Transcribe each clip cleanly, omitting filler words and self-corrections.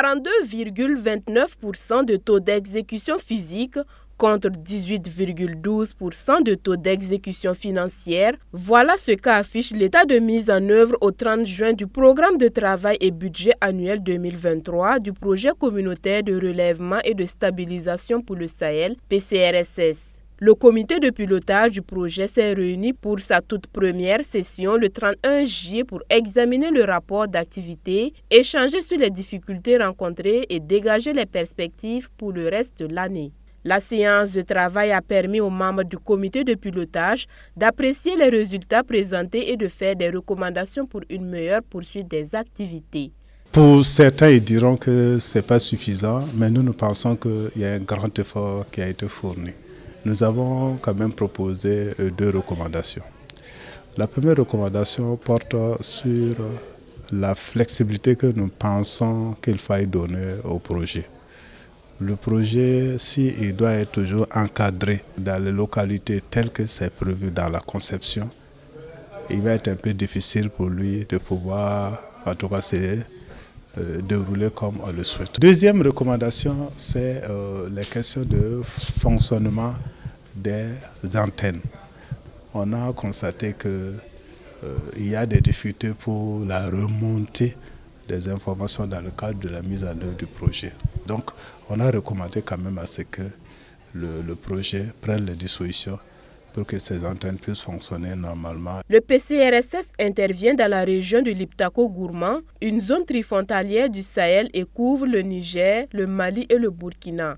42,29% de taux d'exécution physique contre 18,12% de taux d'exécution financière. Voilà ce qu'affiche l'état de mise en œuvre au 30 juin du programme de travail et budget annuel 2023 du projet communautaire de relèvement et de stabilisation pour le Sahel, PCRSS. Le comité de pilotage du projet s'est réuni pour sa toute première session le 31 juillet pour examiner le rapport d'activité, échanger sur les difficultés rencontrées et dégager les perspectives pour le reste de l'année. La séance de travail a permis aux membres du comité de pilotage d'apprécier les résultats présentés et de faire des recommandations pour une meilleure poursuite des activités. Pour certains, ils diront que ce n'est pas suffisant, mais nous pensons qu'il y a un grand effort qui a été fourni. Nous avons quand même proposé 2 recommandations. La première recommandation porte sur la flexibilité que nous pensons qu'il faille donner au projet. Le projet, s'il doit être toujours encadré dans les localités telles que c'est prévu dans la conception, il va être un peu difficile pour lui de pouvoir, en tout cas, dérouler comme on le souhaite. Deuxième recommandation, c'est les questions de fonctionnement des antennes. On a constaté qu'il y a des difficultés pour la remontée des informations dans le cadre de la mise en œuvre du projet. Donc, on a recommandé quand même à ce que le projet prenne les dispositions pour que ces antennes puissent fonctionner normalement. Le PCRSS intervient dans la région de l'Iptako-Gourma, une zone trifrontalière du Sahel et couvre le Niger, le Mali et le Burkina.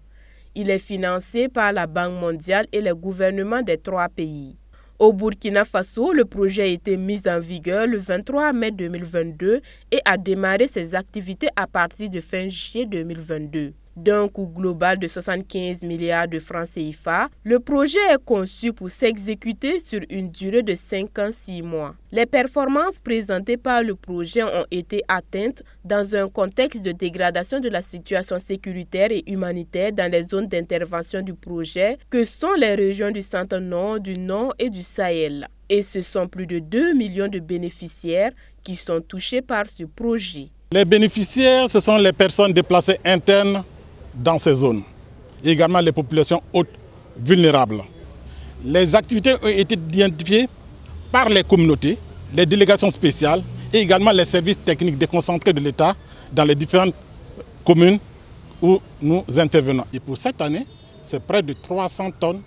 Il est financé par la Banque mondiale et les gouvernements des 3 pays. Au Burkina Faso, le projet a été mis en vigueur le 23 mai 2022 et a démarré ses activités à partir de fin juillet 2022. D'un coût global de 75 milliards de francs CFA, le projet est conçu pour s'exécuter sur une durée de 5 ans 6 mois. Les performances présentées par le projet ont été atteintes dans un contexte de dégradation de la situation sécuritaire et humanitaire dans les zones d'intervention du projet, que sont les régions du Centre-Nord, du Nord et du Sahel. Et ce sont plus de 2 millions de bénéficiaires qui sont touchés par ce projet. Les bénéficiaires, ce sont les personnes déplacées internes dans ces zones, et également les populations hautes vulnérables. Les activités ont été identifiées par les communautés, les délégations spéciales et également les services techniques déconcentrés de l'État dans les différentes communes où nous intervenons. Et pour cette année, c'est près de 300 tonnes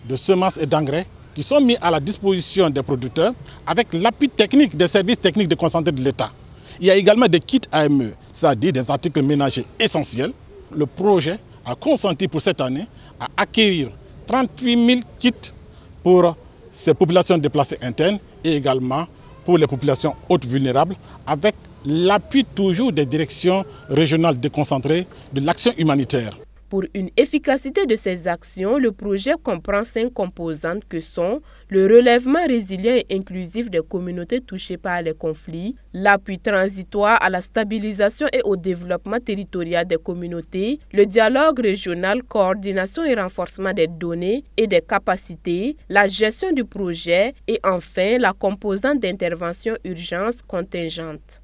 de semences et d'engrais qui sont mis à la disposition des producteurs avec l'appui technique des services techniques déconcentrés de l'État. Il y a également des kits AME, c'est-à-dire des articles ménagers essentiels. Le projet a consenti pour cette année à acquérir 38 000 kits pour ces populations déplacées internes et également pour les populations hautes vulnérables avec l'appui toujours des directions régionales déconcentrées de l'action humanitaire. Pour une efficacité de ces actions, le projet comprend 5 composantes que sont le relèvement résilient et inclusif des communautés touchées par les conflits, l'appui transitoire à la stabilisation et au développement territorial des communautés, le dialogue régional, coordination et renforcement des données et des capacités, la gestion du projet et enfin la composante d'intervention urgence contingente.